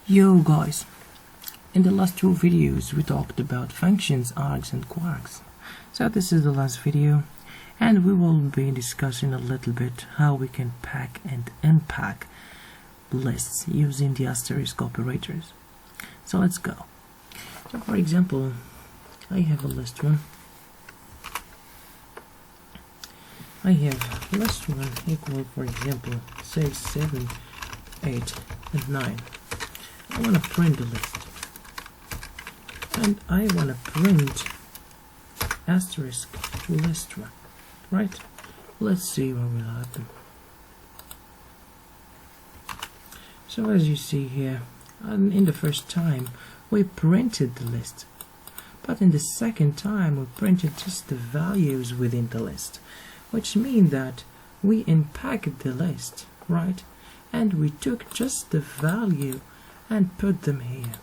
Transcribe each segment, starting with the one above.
Yo guys, in the last two videos we talked about functions, args and quarks. So this is the last video and we will be discussing a little bit how we can pack and unpack lists using the asterisk operators. So let's go. So for example, I have a list 1. I have list 1 equal, for example, 6, 7, 8 and 9. I want to print the list, and I want to print asterisk to list 1, right? Let's see what will happen. So as you see here, in the first time we printed the list, but in the second time we printed just the values within the list, which means that we unpacked the list, right? And we took just the value and put them here.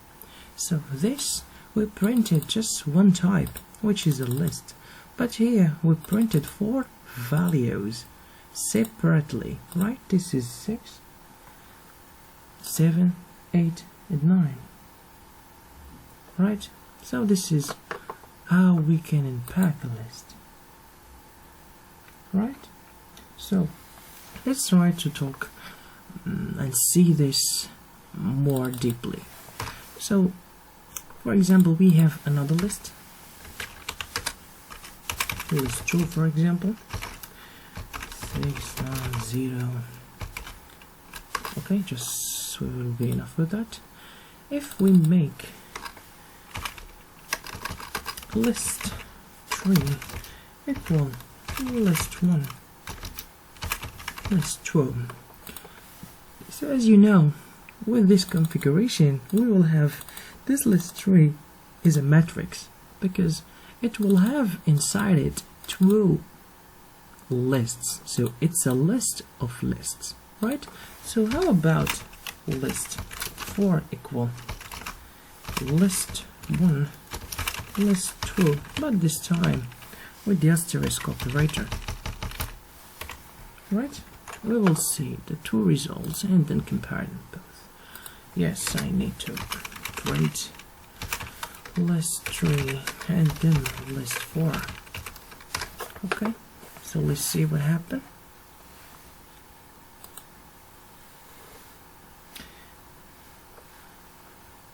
So this we printed just one type, which is a list, but here we printed 4 values separately, right? This is 6, 7, 8 and 9, right? So this is how we can unpack a list, right? So let's try to talk and see this more deeply. So for example, we have another list, list 2 for example, 6, 9, 0. Okay, just we will be enough with that. If we make list 3 equal list 1, list 2. So as you know, with this configuration we will have this list 3 is a matrix because it will have inside it 2 lists, so it's a list of lists, right? So how about list 4 equal list 1, list 2, but this time with the asterisk operator, right? We will see the 2 results and then compare them both. Yes, I need to print list 3 and then list 4. Okay, so let's see what happened.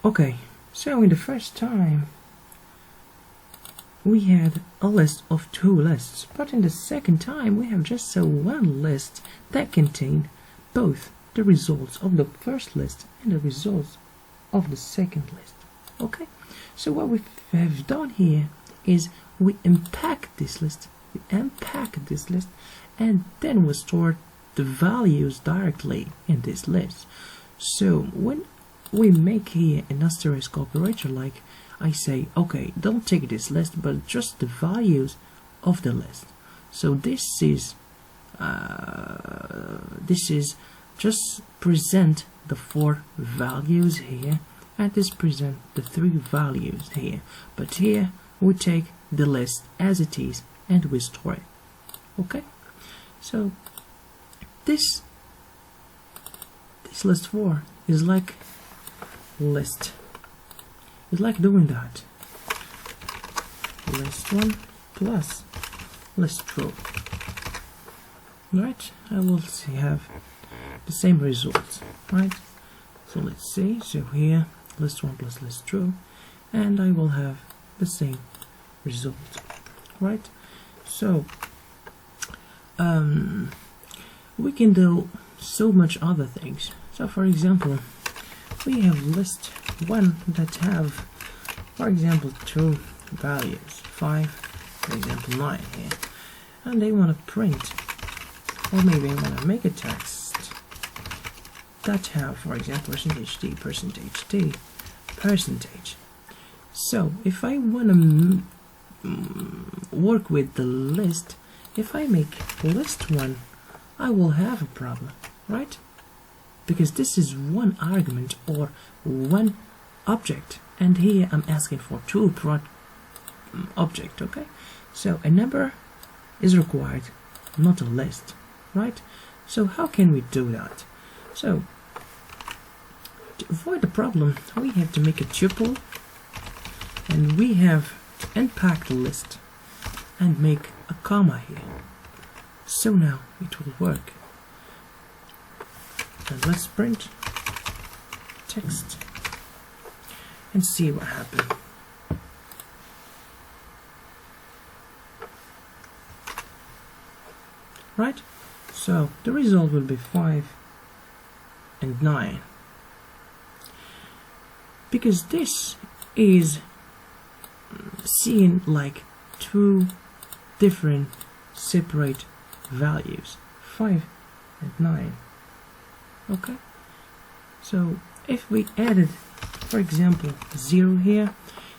Okay, so in the first time we had a list of 2 lists, but in the second time we have just one list that contained both the results of the first list and the results of the second list. Okay, so what we have done here is we unpack this list, and then we store the values directly in this list. So when we make here an asterisk operator, like I say, okay, don't take this list but just the values of the list. So this is just present the 4 values here, and this present the 3 values here, but here we take the list as it is and we store it. Okay, so this list 4 is like list, it's like doing that, list 1 plus list 2, right? I will have the same results, right? So let's see, so here list 1 plus list 2, and I will have the same result, right? So we can do so much other things. So for example, we have list 1 that have, for example, 2 values, 5, for example 9 here, and they want to print, or maybe I want to make a text that have, for example, %d, %t, %. So if I want to work with the list, if I make list 1, I will have a problem, right? Because this is one argument or one object, and here I'm asking for 2 object. Okay, so a number is required, not a list, right? So how can we do that? So To avoid the problem, we have to make a tuple, and we have to unpack the list and make a comma here. So now it will work. And let's print text and see what happens. Right? So the result will be 5 and 9. Because this is seen like two different separate values, 5 and 9. Okay, so if we added, for example, 0 here,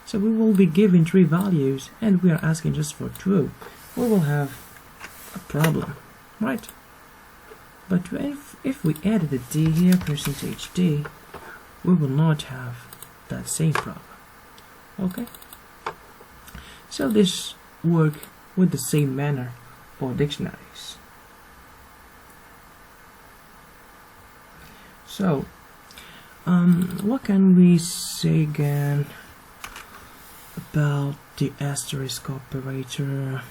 so we will be given 3 values and we are asking just for true, we will have a problem, right? But if we added a d here, %d, we will not have that same problem. Okay, so this work with the same manner for dictionaries. So what can we say again about the asterisk operator?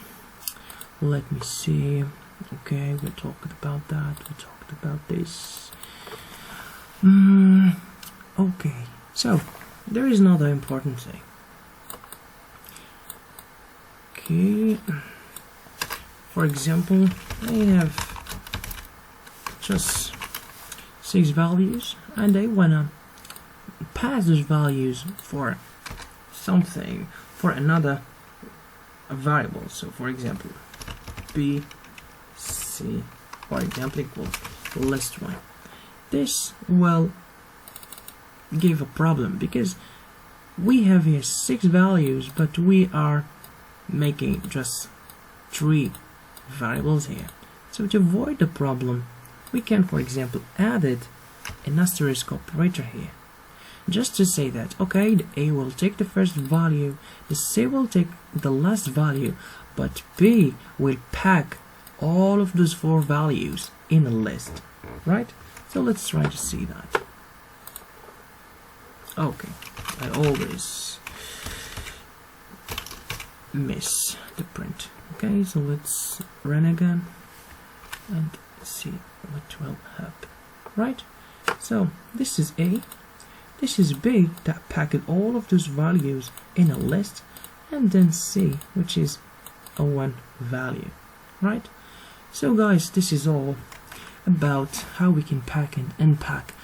Let me see. Okay, we talked about that, we talked about this. Okay, so there is another important thing. Okay, for example, I have just 6 values and I wanna pass those values for something, for another variable. So for example, b, c, for example, equals list1. This will give a problem because we have here 6 values, but we are making just 3 variables here. So to avoid the problem, we can, for example, add an asterisk operator here, just to say that, okay, the A will take the first value, the C will take the last value, but B will pack all of those 4 values in a list, right? So let's try to see that. Okay, I always miss the print. Okay, so let's run again and see what will happen. Right? So this is A, this is B that packed all of those values in a list, and then C, which is a 1 value. Right? So guys, this is all about how we can pack and unpack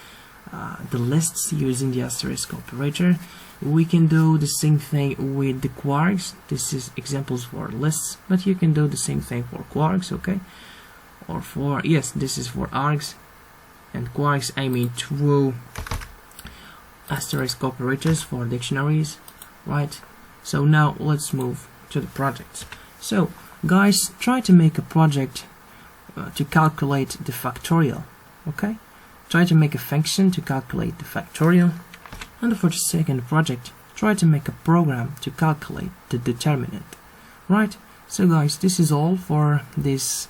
the lists using the asterisk operator. We can do the same thing with the quarks. This is examples for lists, but you can do the same thing for quarks, okay? Or for, yes, this is for args, and quarks, I mean true asterisk operators for dictionaries, right? So now let's move to the project. So guys, try to make a project to calculate the factorial, okay? Try to make a function to calculate the factorial, and for the second project, try to make a program to calculate the determinant, right? So guys, this is all for this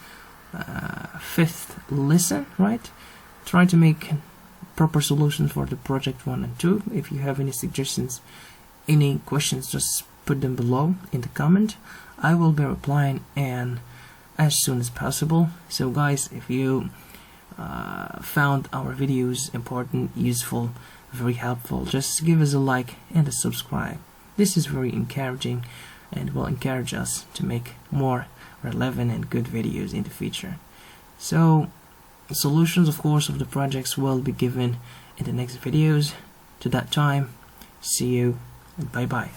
5th lesson, right? Try to make proper solutions for the project 1 and 2. If you have any suggestions, any questions, just put them below in the comment. I will be replying and as soon as possible. So guys, if you found our videos important, useful, very helpful, just give us a like and a subscribe. This is very encouraging and will encourage us to make more relevant and good videos in the future. So solutions, of course, of the projects will be given in the next videos. To that time, see you and bye bye.